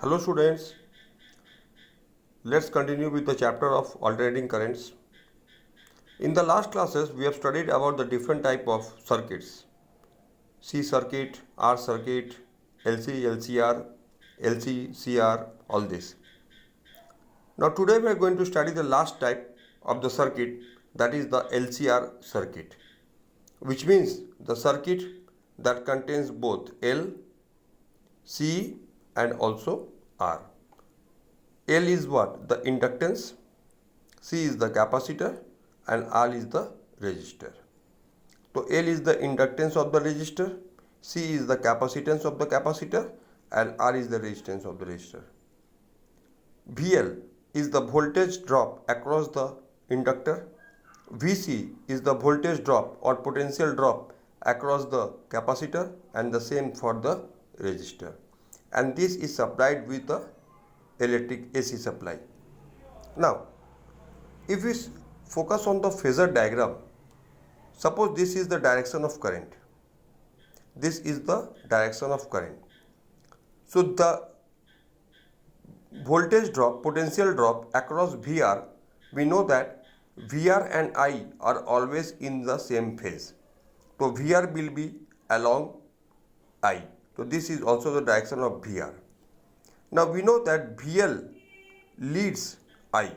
Hello students, let's continue with the chapter of alternating currents. In the last classes we have studied about the different type of circuits. C circuit, R circuit, LC, LCR, LC, CR, all this. Now today we are going to study the last type of the circuit, that is the LCR circuit, which means the circuit that contains both L, C and also R. L is what? The inductance, C is the capacitor and R is the resistor. So L is the inductance of the resistor, C is the capacitance of the capacitor and R is the resistance of the resistor. VL is the voltage drop across the inductor, VC is the voltage drop or potential drop across the capacitor and the same for the resistor. And this is supplied with the electric AC supply. Now, if we focus on the phasor diagram, suppose this is the direction of current. This is the direction of current. So the voltage drop, potential drop across VR, we know that VR and I are always in the same phase. So VR will be along I. So this is also the direction of VR. Now we know that VL leads I.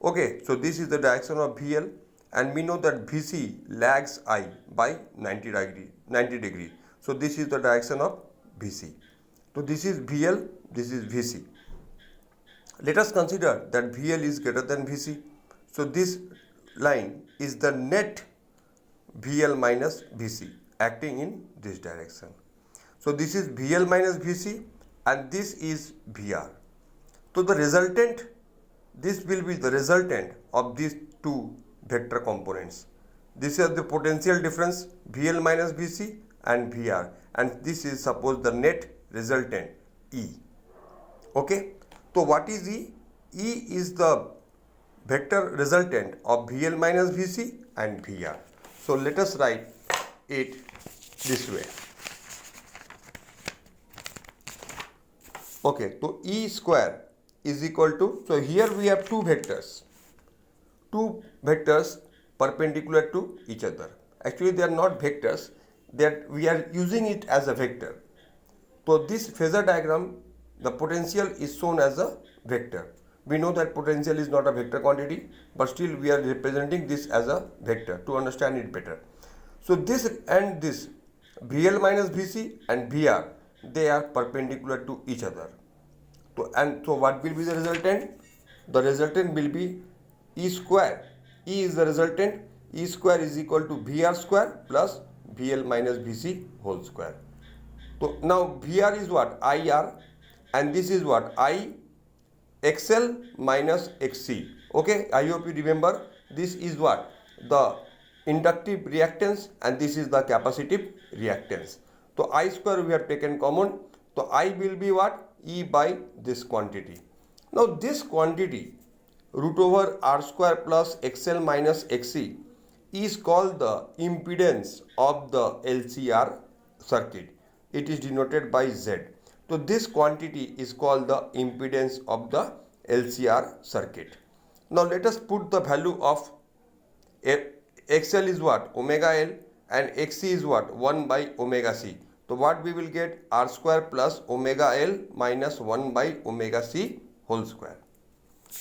Okay, so this is the direction of VL and we know that VC lags I by 90 degree. So this is the direction of VC. So this is VL, this is VC. Let us consider that VL is greater than VC. So this line is the net VL minus VC acting in this direction. So this is VL minus VC and this is VR. So the resultant, this will be the resultant of these two vector components. This is the potential difference VL minus VC and VR, and this is suppose the net resultant E. Okay, so what is E? E is the vector resultant of VL minus VC and VR. So let us write it this way. Okay, so E square is equal to, so here we have two vectors perpendicular to each other. Actually they are not vectors, that we are using it as a vector. So this phasor diagram, the potential is shown as a vector. We know that potential is not a vector quantity, but still we are representing this as a vector to understand it better. So this and this, VL minus VC and VR, they are perpendicular to each other. So what will be the resultant? The resultant will be E square. E is the resultant. E square is equal to VR square plus VL minus VC whole square. So now VR is what? IR, and this is what? I XL minus XC. Okay, I hope you remember. This is what? The inductive reactance and this is the capacitive reactance. So I square we have taken common. So I will be what? E by this quantity. Now this quantity root over R square plus XL minus XC is called the impedance of the LCR circuit. It is denoted by Z. So this quantity is called the impedance of the LCR circuit. Now let us put the value of XL is what? Omega L, and XC is what? 1 by omega C. So what we will get? R square plus omega L minus 1 by omega C whole square.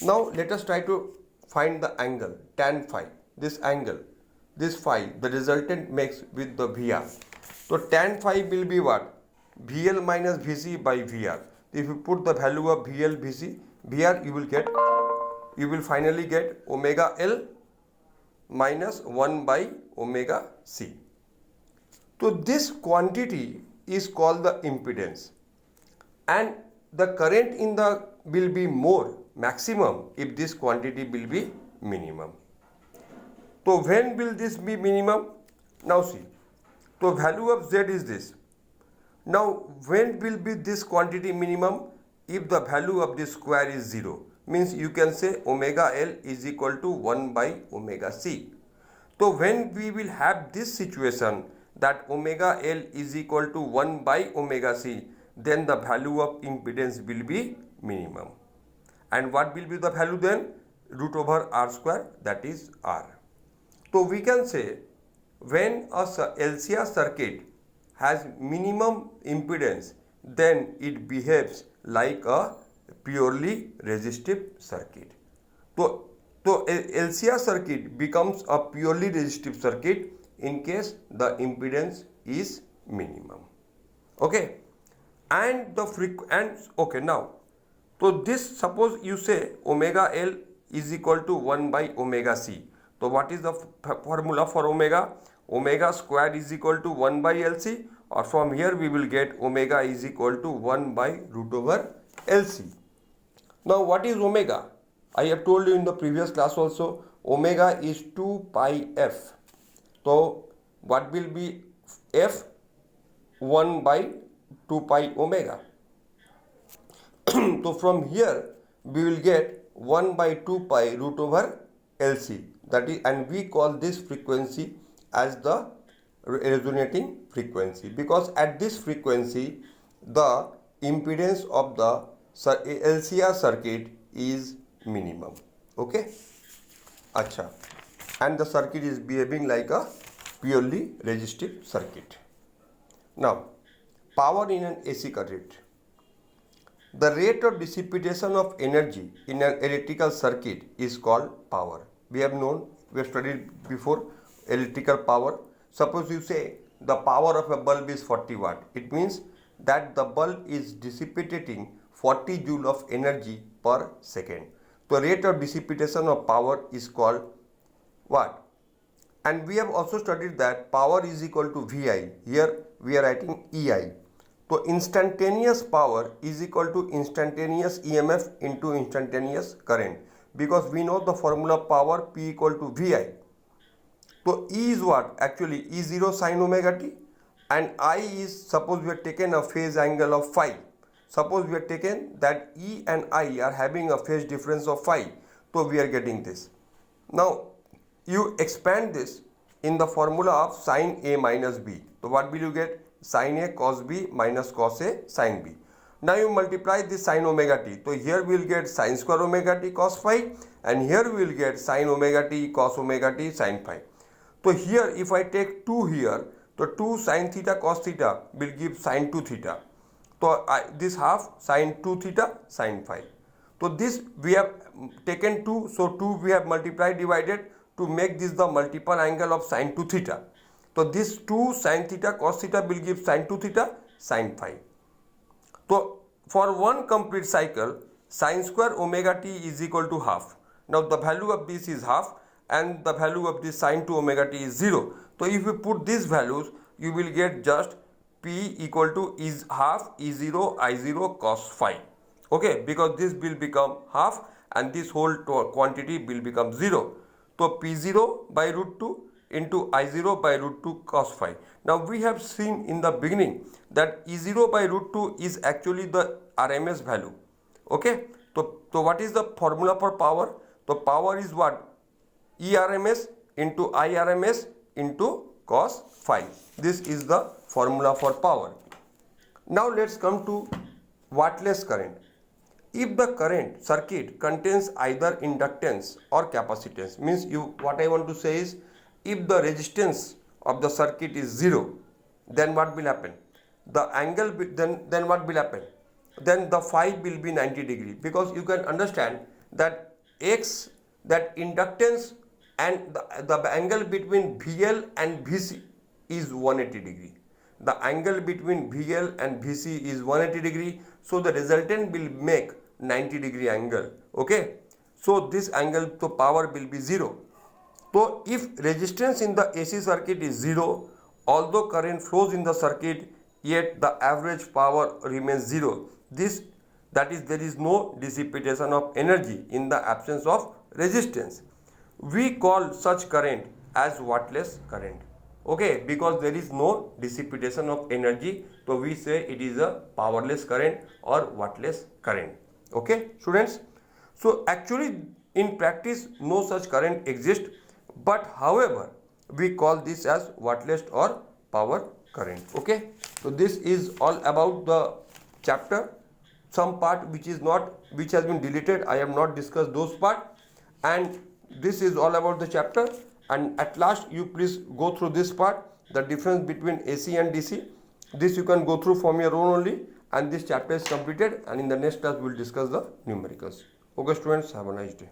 Now let us try to find the angle tan phi. This angle, this phi, the resultant makes with the VR. So tan phi will be what? VL minus VC by VR. If you put the value of VL, VC, VR, you will finally get omega L minus 1 by omega C. So this quantity is called the impedance, and the current in the will be more maximum if this quantity will be minimum. So when will this be minimum? Now see, so value of Z is this. Now when will be this quantity minimum? If the value of this square is 0, means you can say omega L is equal to 1 by omega C. So when we will have this situation that omega L is equal to 1 by omega C, then the value of impedance will be minimum. And what will be the value then? Root over R square, that is R. So we can say when a LCR circuit has minimum impedance, then it behaves like a purely resistive circuit. So a LCR circuit becomes a purely resistive circuit in case the impedance is minimum. Okay, and okay, now, so this, suppose you say omega L is equal to 1 by omega C. So what is the formula for omega? Omega square is equal to 1 by LC, or from here we will get omega is equal to 1 by root over LC. Now what is omega? I have told you in the previous class also, omega is 2 pi f. So what will be f? 1 by 2 pi omega. So from here we will get 1 by 2 pi root over LC, that is, and we call this frequency as the resonating frequency, because at this frequency the impedance of the LCR circuit is minimum. Okay, acha, and the circuit is behaving like a purely resistive circuit. Now, power in an AC current. The rate of dissipation of energy in an electrical circuit is called power. We have studied before electrical power. Suppose you say the power of a bulb is 40 watt. It means that the bulb is dissipating 40 joule of energy per second. The rate of dissipation of power is called what? And we have also studied that power is equal to VI. Here we are writing EI. So instantaneous power is equal to instantaneous EMF into instantaneous current, because we know the formula of power P equal to VI. So E is what? Actually E0 sin omega t, and I is, suppose we have taken a phase angle of phi. Suppose we have taken that E and I are having a phase difference of phi. So we are getting this. Now you expand this in the formula of sin A minus B. So what will you get? Sin A cos B minus cos A sin B. Now you multiply this sin omega t. So here we will get sin square omega t cos phi, and here we will get sin omega t cos omega t sin phi. So here if I take 2 here, so 2 sin theta cos theta will give sin 2 theta. So this half sin 2 theta sin phi. So this we have taken 2, so 2 we have multiplied divided to make this the multiple angle of sin 2 theta. So this 2 sin theta cos theta will give sin 2 theta sin phi. So for one complete cycle, sin square omega t is equal to half. Now the value of this is half, and the value of this sin 2 omega t is 0. So if you put these values, you will get just P equal to is half E0 I0 cos phi. Okay, because this will become half and this whole quantity will become 0. So P0 by root 2 into I0 by root 2 cos phi. Now we have seen in the beginning that E0 by root 2 is actually the RMS value. Okay, so what is the formula for power? So power is what? ERMS into IRMS into cos phi. This is the formula for power. Now let's come to wattless current. If the current circuit contains either inductance or capacitance, means what I want to say is, if the resistance of the circuit is 0, then what will happen? The angle then what will happen? Then the phi will be 90 degree, because you can understand that that inductance and the angle between VL and VC is 180 degree. The angle between VL and VC is 180 degree, so the resultant will make 90 degree angle. Okay, so this angle, so power will be 0. So if resistance in the AC circuit is 0, although current flows in the circuit, yet the average power remains 0. That is, there is no dissipation of energy in the absence of resistance. We call such current as wattless current. Okay, because there is no dissipation of energy, so we say it is a powerless current or wattless current. Okay, students. So actually in practice no such current exists, but however we call this as wattless or power current. Okay, so this is all about the chapter. Some part which has been deleted, I have not discussed those part, and this is all about the chapter. And at last you please go through this part, the difference between AC and DC. This you can go through from your own only, and this chapter is completed, and in the next class we will discuss the numericals. Okay students, have a nice day.